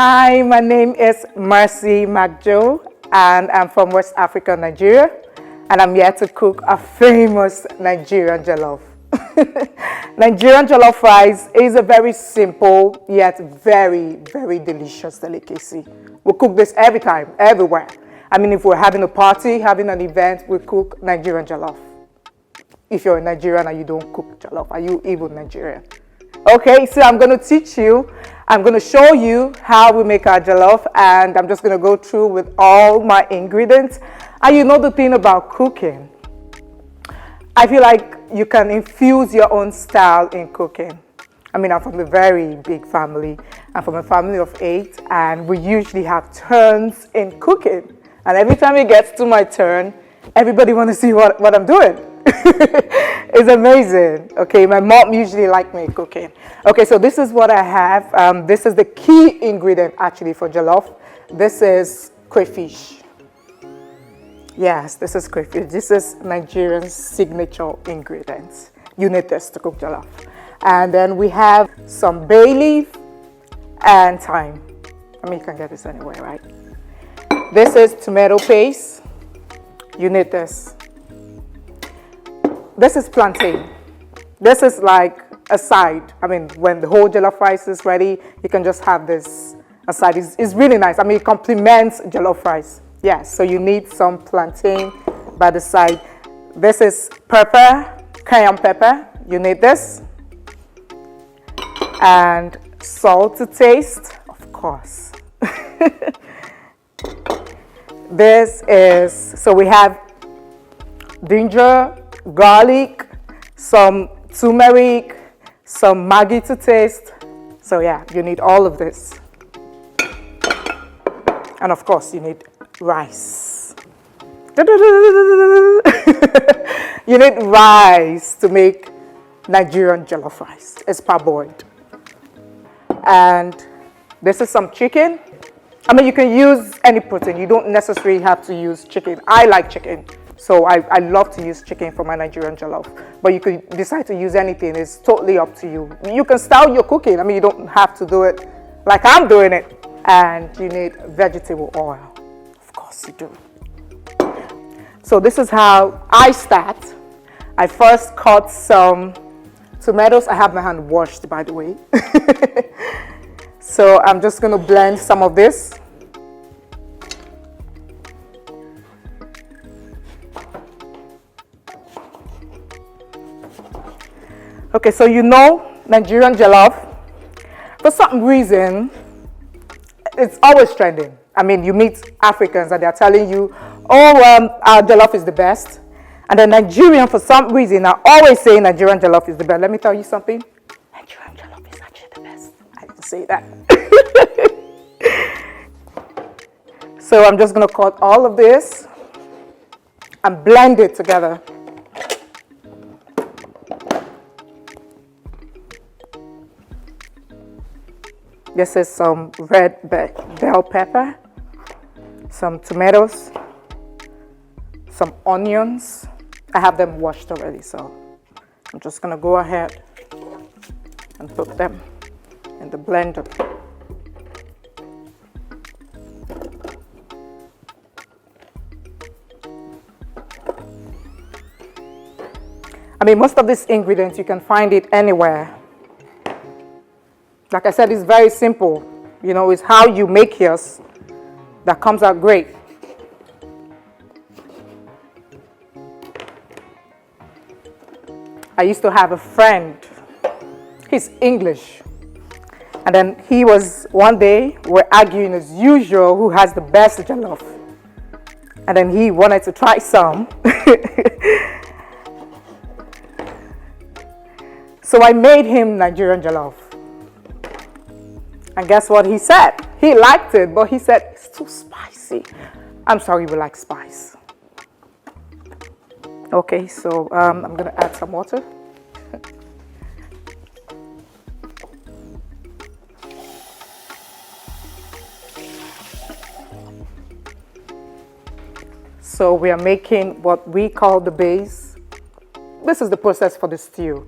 Hi, my name is Macjoe, and I'm from West Africa, Nigeria, and I'm here to cook a famous Nigerian jollof. Nigerian jollof rice is a very simple yet very delicious delicacy. We cook this every time, everywhere. I mean, if we're having a party, having an event, we cook Nigerian jollof. If you're a Nigerian and you don't cook jollof, are you even Nigerian? Okay, so I'm going to teach you. I'm going to show you how we make our jollof, and I'm just going to go through with all my ingredients. And you know the thing about cooking, I feel like you can infuse your own style in cooking. I mean, I'm from a very big family. I'm from a family of 8, and we usually have turns in cooking. And every time it gets to my turn, everybody wants to see what I'm doing. It's amazing. Okay, my mom usually liked me cooking. Okay, so this is what I have. This is the key ingredient actually for jollof. This is crayfish. Yes, this is crayfish. This is Nigerian signature ingredients. You need this to cook jollof. And then we have some bay leaf and thyme. I mean, you can get this anywhere, right? This is tomato paste. You need this. This is plantain. This is like a side. I mean, when the whole jollof rice is ready, you can just have this aside. It's really nice. I mean, it complements jollof rice. Yes, so you need some plantain by the side. This is pepper, cayenne pepper. You need this. And salt to taste, of course. This is, so we have ginger, garlic, some turmeric, some Maggi to taste. So yeah, you need all of this. And of course, you need rice. You need rice to make Nigerian jollof rice. It's parboiled. And this is some chicken. I mean, you can use any protein. You don't necessarily have to use chicken. I like chicken. So I love to use chicken for my Nigerian jollof. But you could decide to use anything. It's totally up to you. You can style your cooking. I mean, you don't have to do it like I'm doing it. And you need vegetable oil. Of course you do. So this is how I start. I first cut some tomatoes. I have my hand washed, by the way. So I'm just going to blend some of this. Okay, so you know Nigerian jollof, for some reason, it's always trending. I mean, you meet Africans and they're telling you, oh, our jollof is the best. And the Nigerian, for some reason, are always saying Nigerian jollof is the best. Let me tell you something. Nigerian jollof is actually the best. I didn't say that. So I'm just going to cut all of this and blend it together. This is some red bell pepper, some tomatoes, some onions. I have them washed already, so I'm just going to go ahead and put them in the blender. I mean, most of these ingredients, you can find it anywhere. Like I said, it's very simple. You know, it's how you make yours that comes out great. I used to have a friend. He's English. And then one day, we're arguing as usual who has the best jollof. And then he wanted to try some. So I made him Nigerian jollof. And guess what he said? He liked it, but he said, it's too spicy. I'm sorry, we like spice. Okay, so I'm going to add some water. So we are making what we call the base. This is the process for the stew.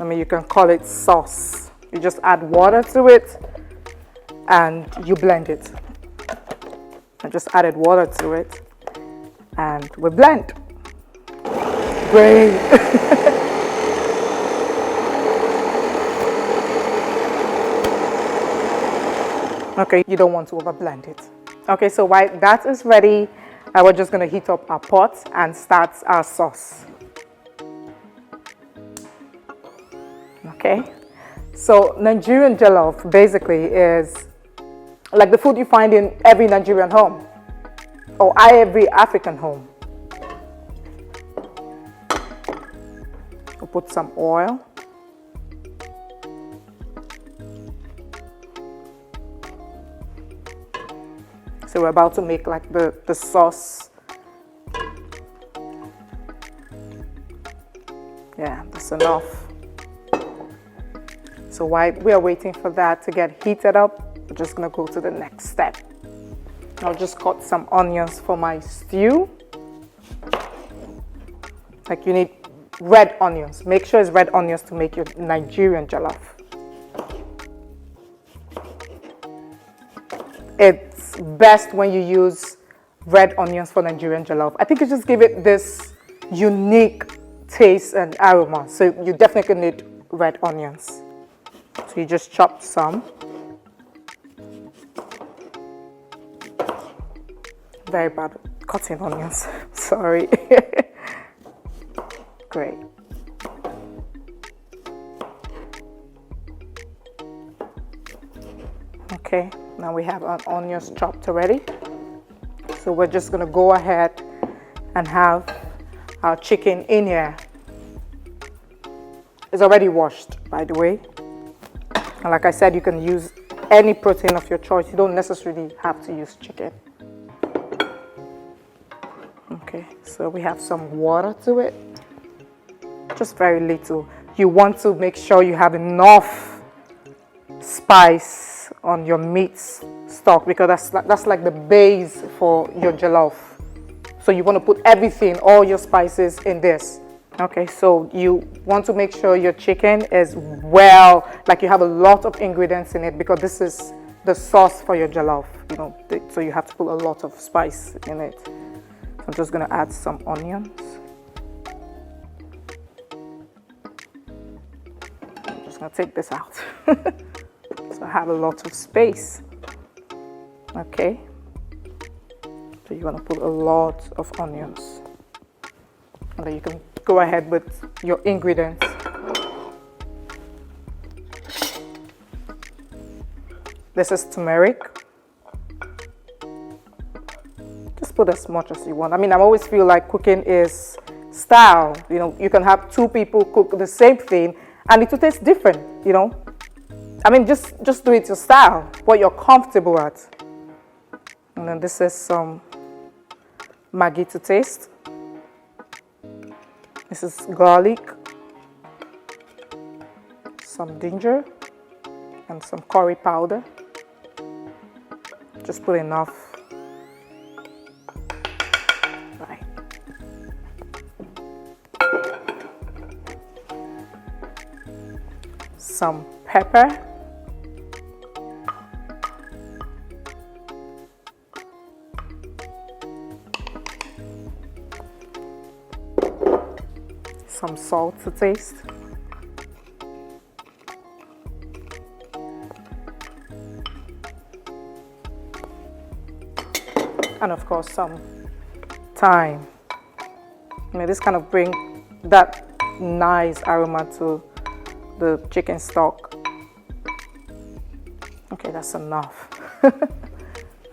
I mean, you can call it sauce. You just add water to it and you blend it. I just added water to it and we blend. Great. Okay, you don't want to over blend it. Okay, so while that is ready, we're just going to heat up our pot and start our sauce. Okay, so Nigerian jollof basically is like the food you find in every Nigerian home or every African home. We'll put some oil. So we're about to make like the sauce. Yeah, that's enough. So while we are waiting for that to get heated up, we're just gonna go to the next step. I'll just cut some onions for my stew. Like you need red onions. Make sure it's red onions to make your Nigerian jollof. It's best when you use red onions for Nigerian jollof. I think it just give it this unique taste and aroma. So you definitely need red onions. So you just chop some. Very bad at cutting onions. Sorry. Great. Okay, now we have our onions chopped already. So we're just gonna go ahead and have our chicken in here. It's already washed, by the way. And like I said, you can use any protein of your choice. You don't necessarily have to use chicken. Okay, so we have some water to it. Just very little. You want to make sure you have enough spice on your meat stock because that's like the base for your jollof. So you want to put everything, all your spices in this. Okay, so you want to make sure your chicken is like you have a lot of ingredients in it because this is the sauce for your jollof, you know, so you have to put a lot of spice in it. So I'm just gonna add some onions. I'm just gonna take this out. So I have a lot of space. Okay, so you want to put a lot of onions, and then you can go ahead with your ingredients. This is turmeric. Just put as much as you want. I mean, I always feel like cooking is style. You know, you can have two people cook the same thing and it will taste different, you know. I mean, just do it your style, what you're comfortable at. And then this is some Maggi to taste. This is garlic, some ginger, and some curry powder. Just put enough. Right. Some pepper. Some salt to taste. And of course some thyme. I mean, this kind of bring that nice aroma to the chicken stock. Okay, that's enough.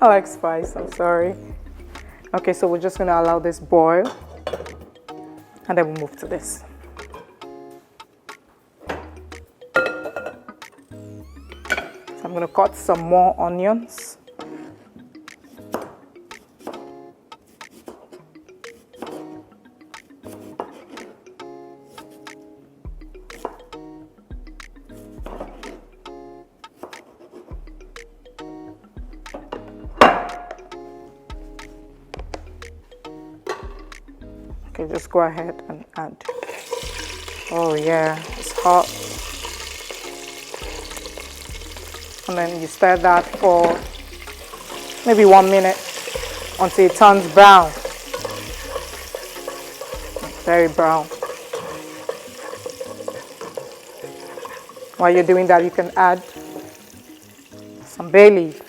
I like spice, I'm sorry. Okay, so we're just gonna allow this boil. And then we'll move to this. So I'm going to cut some more onions. Okay, just go ahead and add. Oh yeah, it's hot. And then you stir that for maybe 1 minute until it turns brown. Very brown. While you're doing that, you can add some bay leaf.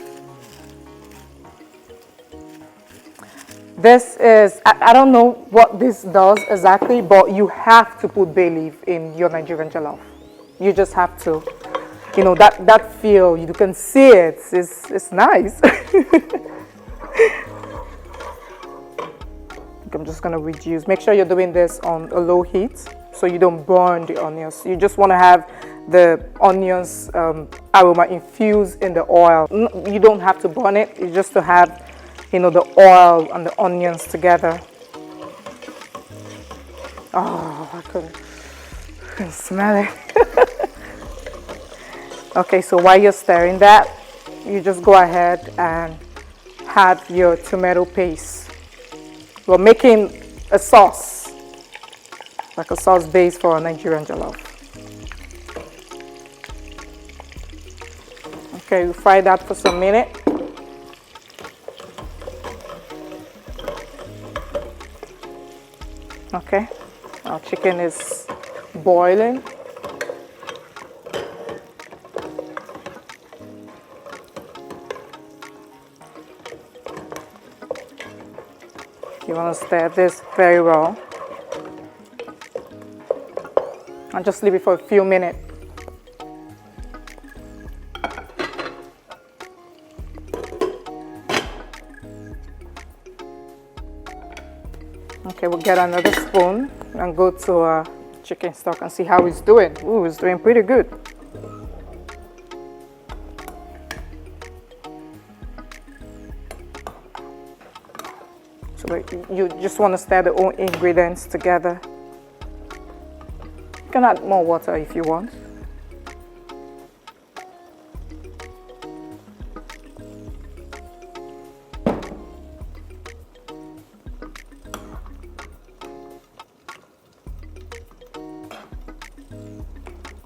This is, I don't know what this does exactly, but you have to put bay leaf in your Nigerian jollof. You just have to. You know, that feel, you can see it, it's nice. I'm just gonna reduce. Make sure you're doing this on a low heat so you don't burn the onions. You just wanna have the onions aroma infused in the oil. You don't have to burn it, it's just to have, you know, the oil and the onions together. Oh, I can smell it. Okay, so while you're stirring that, you just go ahead and add your tomato paste. We're making a sauce, like a sauce base for a Nigerian jollof. Okay, you fry that for some minute. Okay, our chicken is boiling. You want to stir this very well and just leave it for a few minutes. Okay, we'll get another spoon and go to our chicken stock and see how it's doing. Ooh, it's doing pretty good. So you just want to stir the whole ingredients together. You can add more water if you want.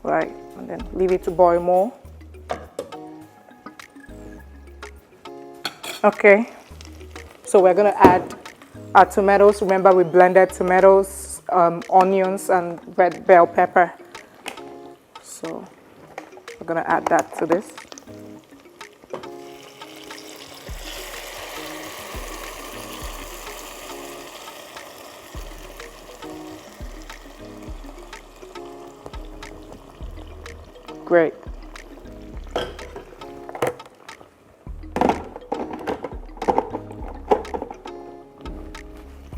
Right, and then leave it to boil more. Okay, so we're going to add our tomatoes. Remember, we blended tomatoes, onions, and red bell pepper. So we're going to add that to this. Great.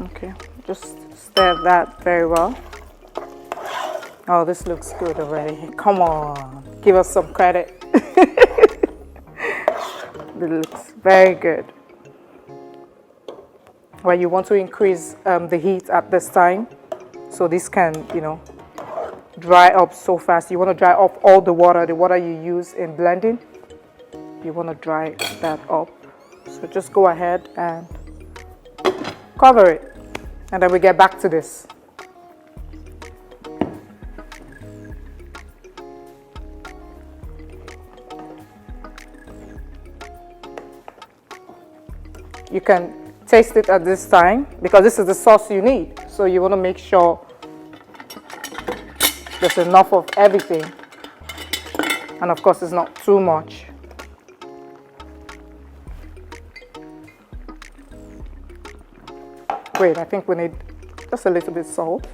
Okay, just stir that very well. Oh, this looks good already. Come on, give us some credit. It looks very good. Well, you want to increase the heat at this time, so this can, you know, dry up so fast. You want to dry off all the water you use in blending. You want to dry that up. So just go ahead and cover it, and then we get back to this. You can taste it at this time because this is the sauce you need. So you want to make sure there's enough of everything, and of course it's not too much. Great, I think we need just a little bit of salt.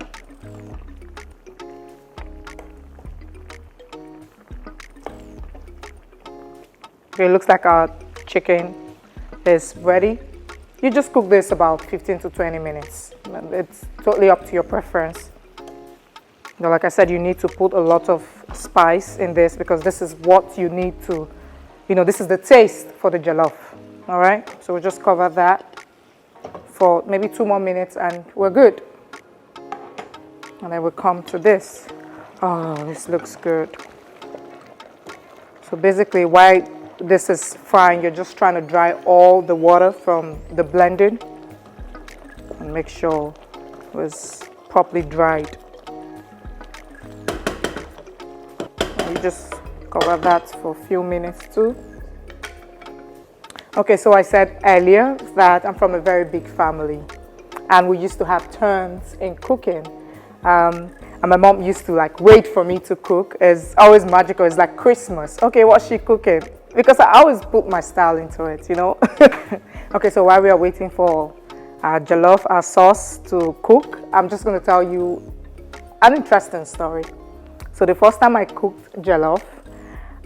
Okay, it looks like our chicken is ready. You just cook this about 15 to 20 minutes. It's totally up to your preference. Now, like I said, you need to put a lot of spice in this because this is what you need to, you know, this is the taste for the jollof. All right, so we'll just cover that for maybe 2 more minutes and we're good. And then we'll come to this. Oh, this looks good. So basically, while this is frying, you're just trying to dry all the water from the blending and make sure it was properly dried. You just cover that for a few minutes too. Okay, so I said earlier that I'm from a very big family, and we used to have turns in cooking. And my mom used to like wait for me to cook. It's always magical. It's like Christmas. Okay, what's she cooking? Because I always put my style into it, you know. Okay, so while we are waiting for our jollof, our sauce to cook, I'm just going to tell you an interesting story. So the first time I cooked jollof,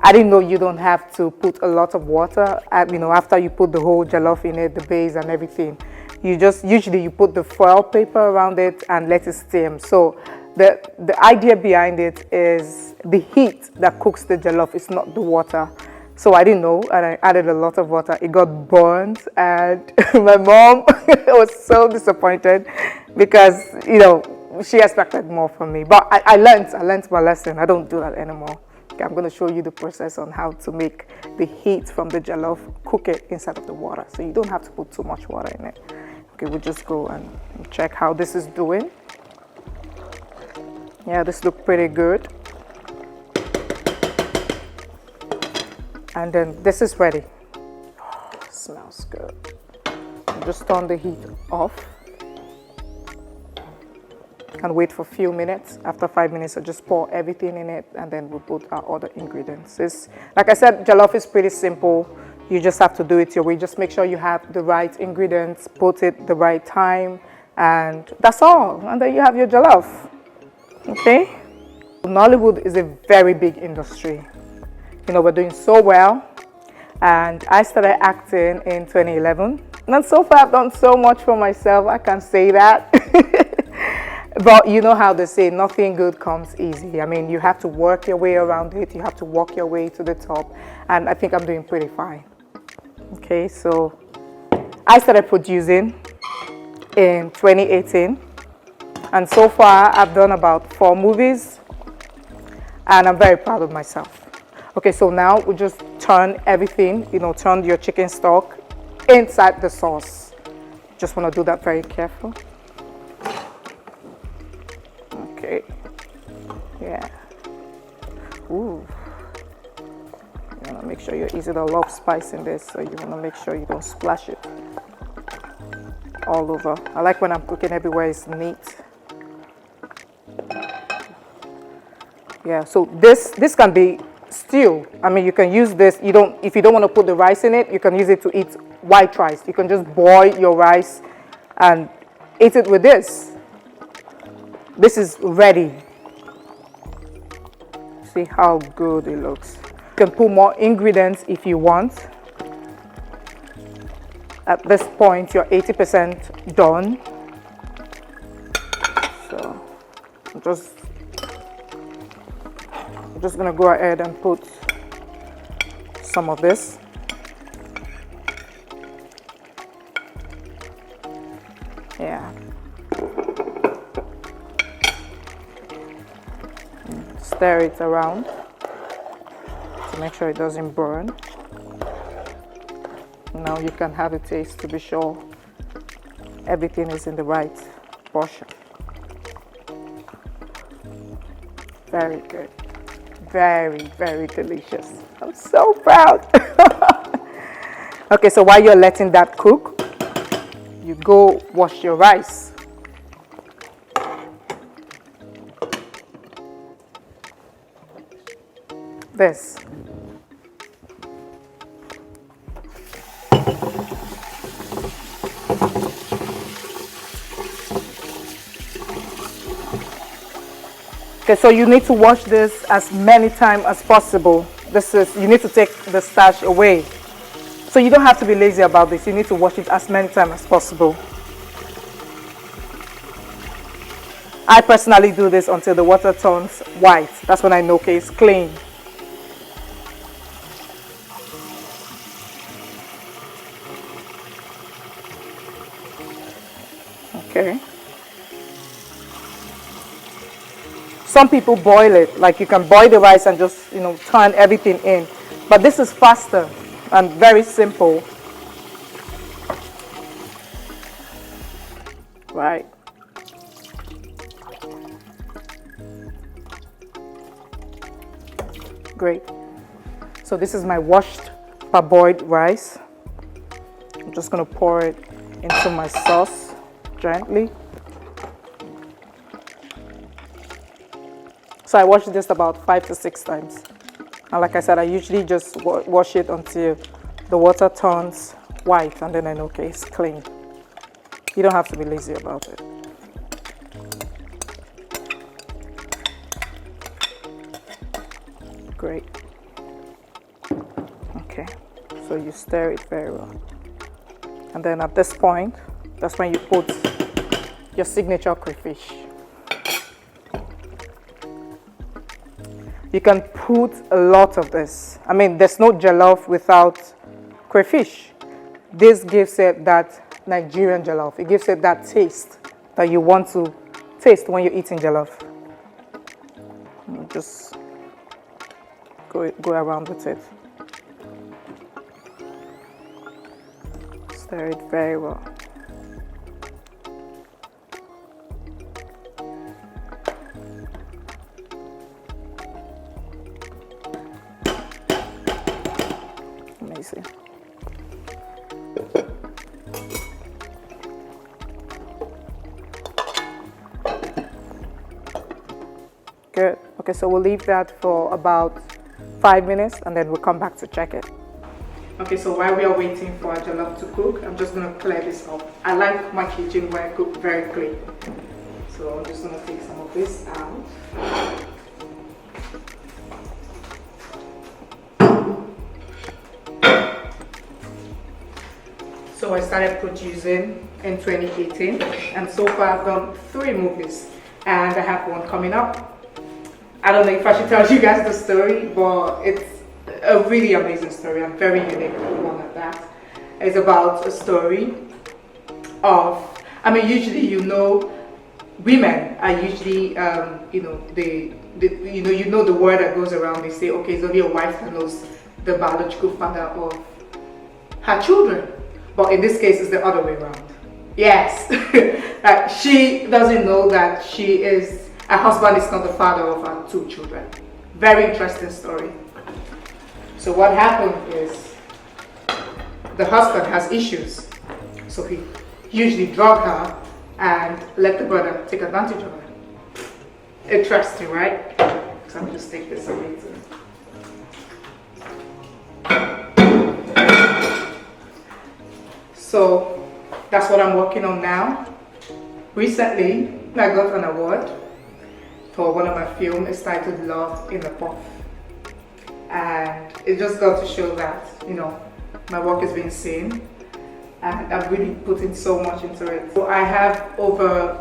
I didn't know you don't have to put a lot of water, you know, after you put the whole jollof in it, the base and everything. You just, usually you put the foil paper around it and let it steam. So the idea behind it is the heat that cooks the jollof, it's not the water. So I didn't know, and I added a lot of water. It got burned, and my mom was so disappointed because, you know, she expected more from me. But I learned my lesson. I don't do that anymore. I'm going to show you the process on how to make the heat from the jollof, cook it inside of the water. So you don't have to put too much water in it. Okay, we'll just go and check how this is doing. Yeah, this looks pretty good. And then this is ready. Oh, smells good. I'll just turn the heat off and wait for a few minutes. After 5 minutes, I'll just pour everything in it, and then we'll put our other ingredients. Like I said, jollof is pretty simple. You just have to do it your way. Just make sure you have the right ingredients, put it the right time, and that's all. And then you have your jollof. Okay? Nollywood is a very big industry. You know, we're doing so well. And I started acting in 2011. And so far, I've done so much for myself. I can say that. But you know how they say, nothing good comes easy. I mean, you have to work your way around it. You have to walk your way to the top. And I think I'm doing pretty fine. Okay, so I started producing in 2018. And so far, I've done about 4 movies. And I'm very proud of myself. Okay, so now we just turn everything, you know, turn your chicken stock inside the sauce. Just want to do that very careful. Okay. Yeah. Ooh. You want to make sure you're using a lot of spice in this, so you want to make sure you don't splash it all over. I like when I'm cooking everywhere is neat. Yeah, so this can be stew. I mean, you can use this. If you don't want to put the rice in it, you can use it to eat white rice. You can just boil your rice and eat it with this. This is ready. See how good it looks. You can put more ingredients if you want. At this point, you're 80% done. So I'm just gonna go ahead and put some of this. Yeah. Stir it around to make sure it doesn't burn. Now you can have a taste to be sure everything is in the right portion. Very good. Very, very delicious. I'm so proud. Okay, so while you're letting that cook, you go wash your rice. This. Okay, so you need to wash this as many times as possible. You need to take the starch away. So you don't have to be lazy about this. You need to wash it as many times as possible. I personally do this until the water turns white. That's when I know, okay, it's clean. Okay. Some people boil it, like you can boil the rice and just, you know, turn everything in. But this is faster and very simple. Right. Great. So this is my washed parboiled rice. I'm just gonna pour it into my sauce gently. So I wash this about 5 to 6 times. And like I said, I usually just wash it until the water turns white, and then I know, okay, it's clean. You don't have to be lazy about it. Great. Okay, so you stir it very well. And then at this point, that's when you put your signature crayfish. You can put a lot of this. I mean, there's no jollof without crayfish. This gives it that Nigerian jollof. It gives it that taste that you want to taste when you're eating jollof. Just go around with it. Stir it very well. Amazing. Good. Okay, so we'll leave that for about 5 minutes and then we'll come back to check it. Okay, so while we are waiting for our jollof to cook, I'm just going to clear this up. I like my kitchen where I cook very clean. So I'm just going to take some of this out. So I started producing in 2018, and so far I've done 3 movies, and I have one coming up. I don't know if I should tell you guys the story, but it's a really amazing story and very unique one at that. It's about a story of, I mean, usually, you know, women are usually, you know the word that goes around. They say, okay, it's only a wife that knows the biological father of her children. But in this case, it's the other way around. Yes, she doesn't know that her husband is not the father of her 2 children. Very interesting story. So what happened is the husband has issues. So he usually drugged her and let the brother take advantage of her. Interesting, right? So I'm just take this away too. So that's what I'm working on now. Recently, I got an award for one of my films. It's titled Love in the Puff. And it just got to show that, you know, my work is being seen. And I'm really putting so much into it. So I have over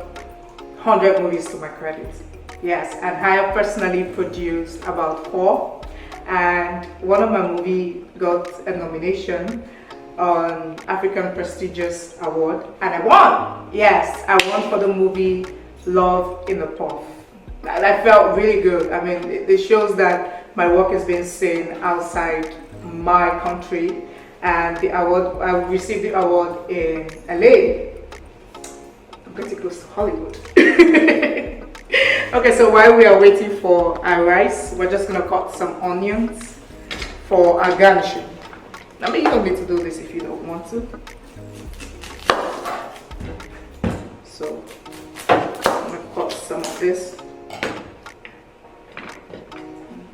100 movies to my credit. Yes, and I have personally produced about 4. And one of my movies got a nomination on African Prestigious Award, and I won. Yes, I won for the movie Love in the Puff. And I felt really good. I mean, it shows that my work is being seen outside my country. And the award, I received the award in LA. I'm pretty close to Hollywood. Okay, so while we are waiting for our rice, we're just gonna cut some onions for our garnishing. I mean, you don't need to do this if you don't want to. So, I'm gonna cut some of this.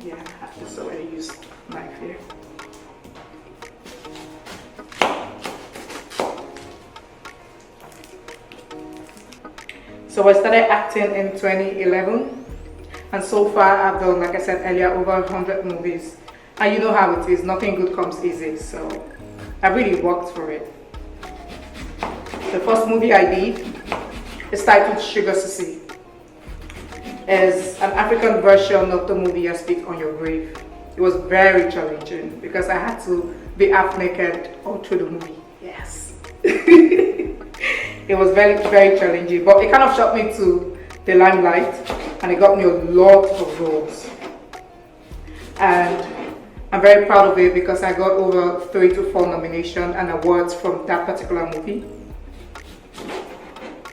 Yeah, I have just already used a knife here. So I started acting in 2011, and so far I've done, like I said earlier, over 100 movies. And you know how it is, nothing good comes easy, so I really worked for it. The first movie I did is titled Sugar Sissy. It's an African version of the movie I Spit on Your Grave. It was very challenging because I had to be half naked all through the movie. Yes. It was very, very challenging, but it kind of shot me to the limelight and it got me a lot of roles. And I'm very proud of it because I got over 3 to 4 nominations and awards from that particular movie.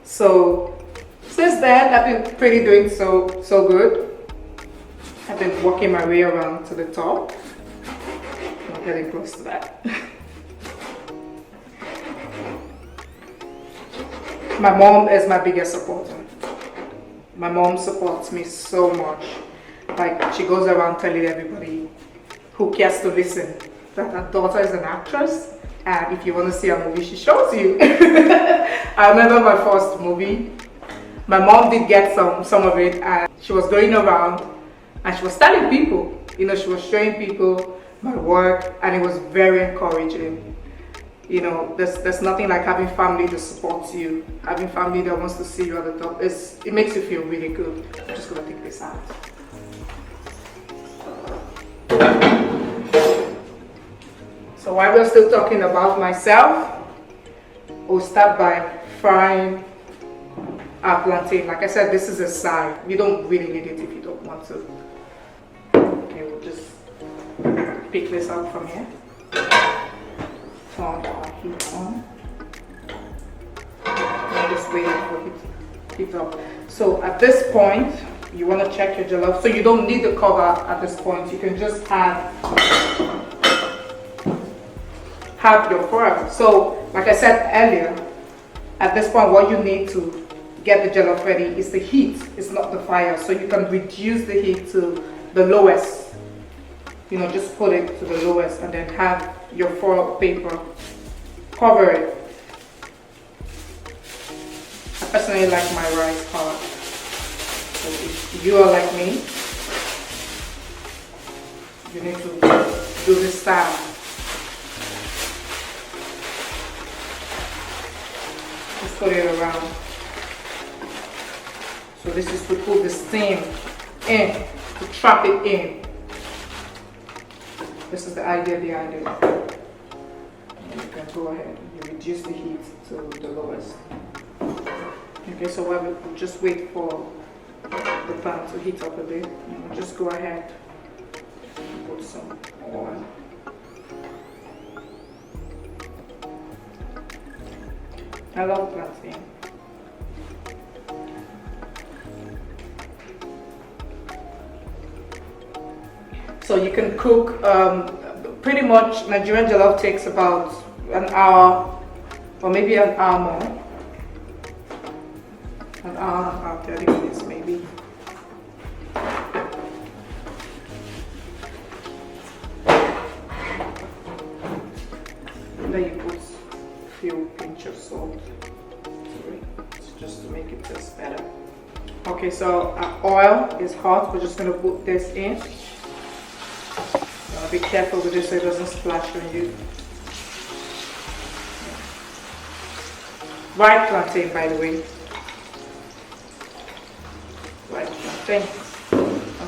So since then, I've been pretty doing so good. I've been working my way around to the top. getting close to that. My mom is my biggest supporter. My mom supports me so much. Like, she goes around telling everybody who cares to listen that her daughter is an actress, and if you want to see a movie, she shows you. I remember my first movie. My mom did get some of it, and she was going around and she was telling people, you know, she was showing people my work, and it was very encouraging. You know, there's nothing like having family that supports you, having family that wants to see you at the top. It makes you feel really good. I'm just gonna take this out. So while we're still talking about myself, we'll start by frying our plantain. Like I said, this is a side. You don't really need it if you don't want to. Okay, we'll just pick this up from here. Turn our heat on. And just wait for it to heat up. So at this point, you want to check your jollof. So you don't need the cover at this point. You can just have your fry. So like I said earlier, at this point what you need to get the jollof ready is the heat. It's not the fire. So you can reduce the heat to the lowest. You know, just put it to the lowest and then have your foil paper cover it. I personally like my rice hot. So if you are like me, you need to do this style. Just put it around. So this is to put the steam in, to trap it in. This is the idea behind it. And you can go ahead, you reduce the heat to the lowest. Okay, so we'll just wait for the pan to heat up a bit. And we'll just go ahead and put some oil. I love plantain. So you can cook, pretty much Nigerian jollof takes about an hour or maybe an hour more. An hour and a half, 30 minutes maybe. And then you put a few pinch of salt. Sorry, it's just to make it taste better. Okay, so our oil is hot. We're just going to put this in. Be careful with this so it doesn't splash on you. White plantain, by the way. White plantain.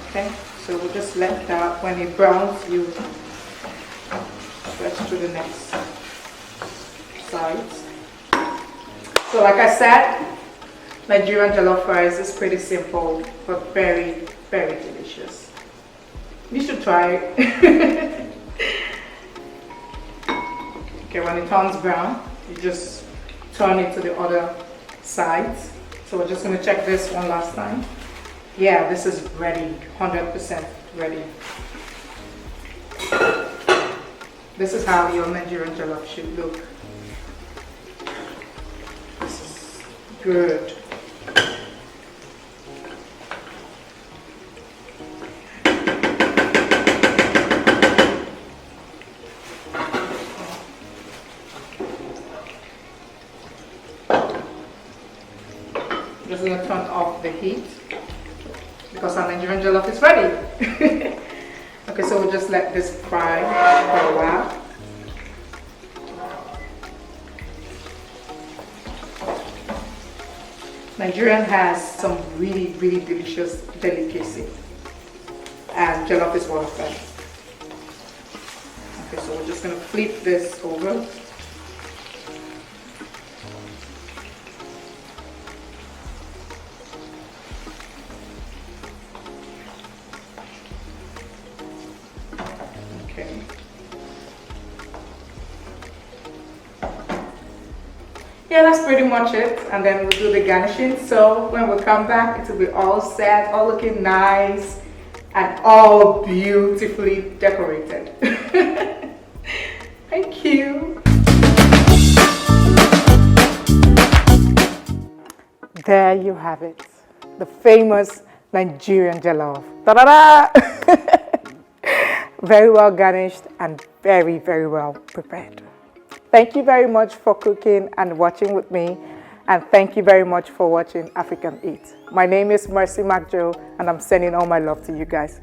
Okay, so we'll just let that, when it browns, you switch to the next sides. So like I said, Nigerian jollof rice is pretty simple but very, very delicious. You should try it. Okay, when it turns brown, you just turn it to the other sides. So we're just going to check this one last time. Yeah, this is ready, 100% ready. This is how your Nigerian jollof should look. This is good. I'm just going to turn off the heat because our Nigerian jollof is ready. Okay, so we'll just let this fry for a while. Nigerian has some really, really delicious delicacy, and jollof is one of them. Okay, so we're just going to flip this over. Yeah, that's pretty much it, and then we'll do the garnishing. So when we come back, it will be all set, all looking nice, and all beautifully decorated. Thank you. There you have it, the famous Nigerian jollof. Ta-da-da! Very well garnished and very, very well prepared. Thank you very much for cooking and watching with me, and thank you very much for watching African Eat. My name is Macjoe, and I'm sending all my love to you guys.